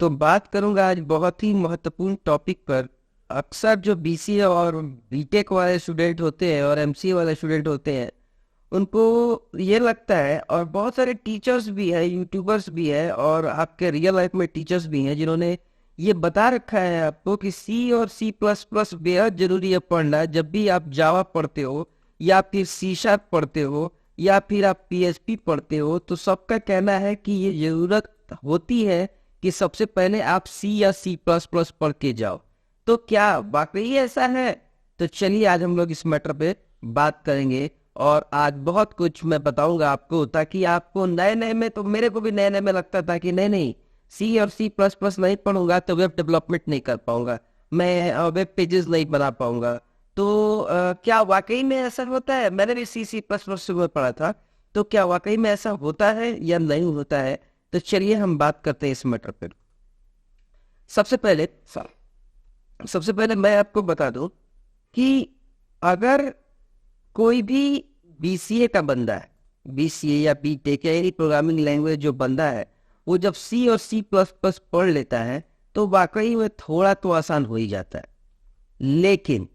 तो बात करूंगा आज बहुत ही महत्वपूर्ण टॉपिक पर। अक्सर जो बीसीए और बीटेक वाले स्टूडेंट होते हैं और एमसीए वाले स्टूडेंट होते हैं, उनको ये लगता है, और बहुत सारे टीचर्स भी हैं, यूट्यूबर्स भी हैं और आपके रियल लाइफ में टीचर्स भी हैं जिन्होंने ये बता रखा है आपको कि सी और सी प्लस प्लस बेहद जरूरी है पढ़ना। जब भी आप जावा पढ़ते हो या फिर सी शार्प पढ़ते हो या फिर आप पीएचपी पढ़ते हो, तो सबका कहना है कि ये जरूरत होती है कि सबसे पहले आप सी या सी प्लस प्लस पढ़ के जाओ। तो क्या वाकई ऐसा है? तो चलिए आज हम लोग इस मैटर पे बात करेंगे और आज बहुत कुछ मैं बताऊंगा आपको, ताकि आपको नए नए में, तो मेरे को भी नए नए में लगता था कि नहीं नहीं, सी और सी प्लस प्लस नहीं पढ़ूंगा तो वेब डेवलपमेंट नहीं कर पाऊंगा, मैं वेब पेजेस नहीं बना पाऊंगा। तो क्या वाकई में ऐसा होता है? मैंने भी सी सी प्लस प्लस में पढ़ा था, तो क्या वाकई में ऐसा होता है या नहीं होता है? तो चलिए हम बात करते हैं इस मैटर पर। सबसे पहले सबसे पहले मैं आपको बता दूं कि अगर कोई भी बीसीए का बंदा है, बीसीए या बीटेक या एनी प्रोग्रामिंग लैंग्वेज जो बंदा है, वो जब सी और सी प्लस प्लस पढ़ लेता है तो वाकई में थोड़ा तो आसान हो ही जाता है। लेकिन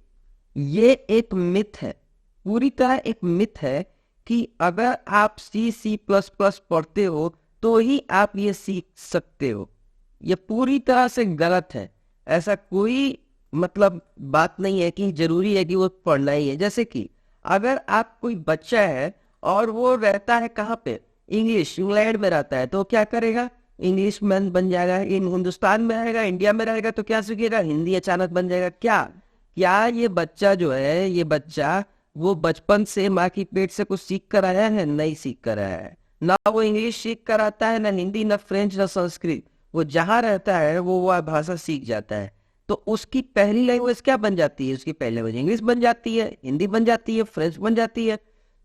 ये एक मिथ है, पूरी तरह एक मिथ है कि अगर आप सी सी प्लस प्लस पढ़ते हो तो ही आप ये सीख सकते हो। ये पूरी तरह से गलत है। ऐसा कोई बात नहीं है कि जरूरी है कि वो पढ़ना ही है। जैसे कि अगर आप कोई बच्चा है और वो रहता है कहाँ पे, इंग्लैंड में रहता है, तो क्या करेगा? इंग्लिश मैन बन जाएगा। इन हिंदुस्तान में रहेगा, इंडिया में रहेगा, तो क्या सीखेगा? हिंदी अचानक बन जाएगा। क्या क्या ये बच्चा जो है, ये बच्चा वो बचपन से माँ की पेट से कुछ सीख कर आया है? नहीं सीख कर आया है। ना वो इंग्लिश सीख कर आता है, ना हिंदी, ना फ्रेंच, ना संस्कृत। वो जहाँ रहता है वो भाषा सीख जाता है। तो उसकी पहली लैंग्वेज क्या बन जाती है? उसकी पहली लैंग्वेज इंग्लिश बन जाती है, हिंदी बन जाती है, फ्रेंच बन जाती है।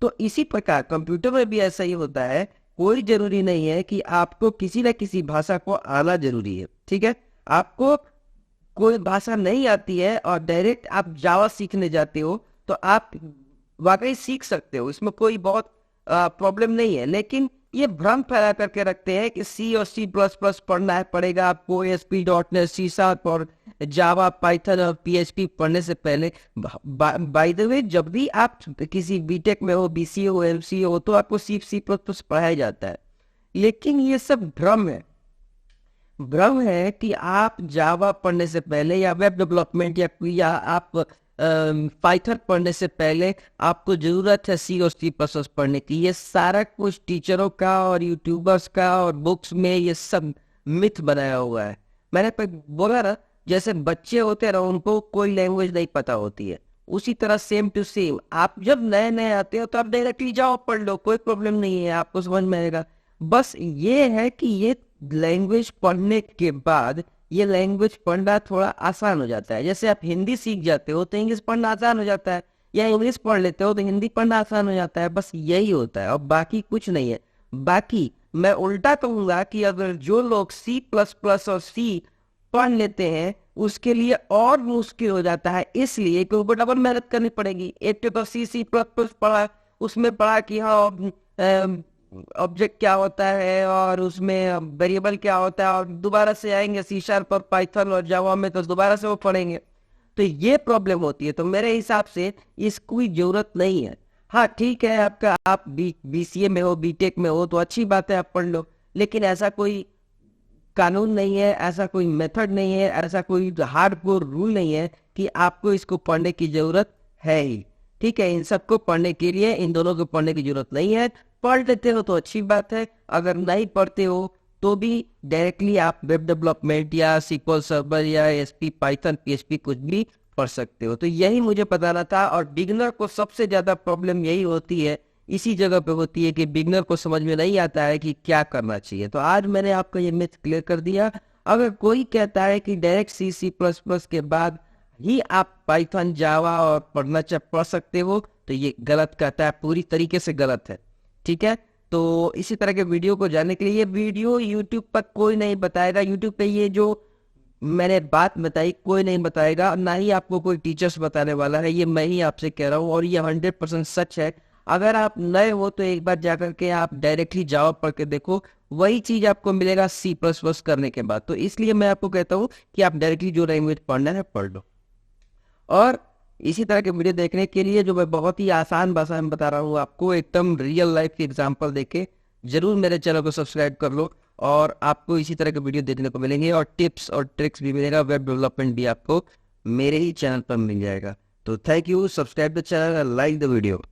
तो इसी प्रकार कंप्यूटर में भी ऐसा ही होता है। कोई जरूरी नहीं है कि आपको किसी न किसी भाषा को आना जरूरी है। ठीक है, आपको कोई भाषा नहीं आती है और डायरेक्ट आप जावा सीखने जाते हो तो आप वाकई सीख सकते हो, इसमें कोई बहुत प्रॉब्लम नहीं है। लेकिन ये भ्रम फैला करके रखते हैं कि सी और सी प्लस प्लस पढ़ना है, पड़ेगा आपको ASP.NET, सी शार्प और जावा, पाइथन और PHP पढ़ने से पहले। बाय द वे, जब भी आप किसी बीटेक में हो, बीसीए हो, एमसीए हो, तो आपको सी सी प्लस प्लस पढ़ाया जाता है। लेकिन ये सब भ्रम है। भ्रम है कि आप जावा पढ़ने से पहले या वेब डेवलपमेंट या आप पाइथन पढ़ने से पहले आपको जरूरत है सी और सी प्लस प्लस पढ़ने की। ये सारा कुछ टीचरों का और यूट्यूबर्स का और बुक्स में ये सब मिथ बनाया हुआ है। मैंने बोला ना, जैसे बच्चे होते हैं ना, उनको कोई लैंग्वेज नहीं पता होती है, उसी तरह सेम टू सेम आप जब नए नए आते हो तो आप डायरेक्टली जाओ पढ़ लो, कोई प्रॉब्लम नहीं है, आपको समझ में आएगा। बस ये है कि ये लैंग्वेज पढ़ने के बाद ये लैंग्वेज पढ़ना थोड़ा आसान हो जाता है। जैसे आप हिंदी सीख जाते हो तो इंग्लिश पढ़ना आसान हो जाता है, या इंग्लिश पढ़ लेते हो तो हिंदी पढ़ना आसान हो जाता है। बस यही होता है और बाकी कुछ नहीं है। बाकी मैं उल्टा कहूंगा कि अगर जो लोग सी प्लस प्लस और सी पढ़ लेते हैं उसके लिए और मुश्किल हो जाता है, इसलिए कि उनको डबल मेहनत करनी पड़ेगी। एक तो सी सी प्लस प्लस पढ़ा, उसमें पढ़ा कि हाँ ऑब्जेक्ट क्या होता है और उसमें वेरिएबल क्या होता है, और दोबारा से आएंगे सी शार्प पर, पाइथन और जावा में, तो दोबारा से वो पढ़ेंगे। तो ये प्रॉब्लम होती है। तो मेरे हिसाब से इसकी कोई जरूरत नहीं है। हाँ ठीक है, आपका आप बीसीए में हो, बीटेक में हो, तो अच्छी बात है, आप पढ़ लो। लेकिन ऐसा कोई कानून नहीं है, ऐसा कोई मेथड नहीं है, ऐसा कोई हार्डकोर रूल नहीं है कि आपको इसको पढ़ने की जरूरत है ही। ठीक है, इन सबको पढ़ने के लिए इन दोनों को पढ़ने की जरूरत नहीं है। पढ़ लेते हो तो अच्छी बात है, अगर नहीं पढ़ते हो तो भी डायरेक्टली आप वेब डेवलपमेंट या SQL सर्वर या एसपी, पाइथन, PHP कुछ भी पढ़ सकते हो। तो यही मुझे बताना था। और बिगनर को सबसे ज्यादा प्रॉब्लम यही होती है, इसी जगह पे होती है कि बिगनर को समझ में नहीं आता है कि क्या करना चाहिए। तो आज मैंने आपको ये मिथ क्लियर कर दिया। अगर कोई कहता है कि डायरेक्ट सी सी प्लस प्लस के बाद ही आप पाइथन, जावा और पढ़ सकते हो, तो ये गलत कहता है, पूरी तरीके से गलत है। ठीक है, तो इसी तरह के वीडियो को जानने के लिए, ये वीडियो यूट्यूब पर कोई नहीं बताएगा। यूट्यूब पे ये जो मैंने बात बताई कोई नहीं बताएगा, ना ही आपको कोई टीचर्स बताने वाला है। ये मैं ही आपसे कह रहा हूँ और ये 100% सच है। अगर आप नए हो तो एक बार जाकर के आप डायरेक्टली जावा पढ़ के देखो, वही चीज आपको मिलेगा सी प्लस प्लस करने के बाद। तो इसलिए मैं आपको कहता हूँ कि आप डायरेक्टली जो लैंग्वेज पढ़ना है पढ़ लो। और इसी तरह के वीडियो देखने के लिए जो मैं बहुत ही आसान भाषा में बता रहा हूँ आपको, एकदम रियल लाइफ के एग्जाम्पल देके, जरूर मेरे चैनल को सब्सक्राइब कर लो। और आपको इसी तरह के वीडियो देखने को मिलेंगे और टिप्स और ट्रिक्स भी मिलेगा, वेब डेवलपमेंट भी आपको मेरे ही चैनल पर मिल जाएगा। तो thank you, subscribe the channel, like the video.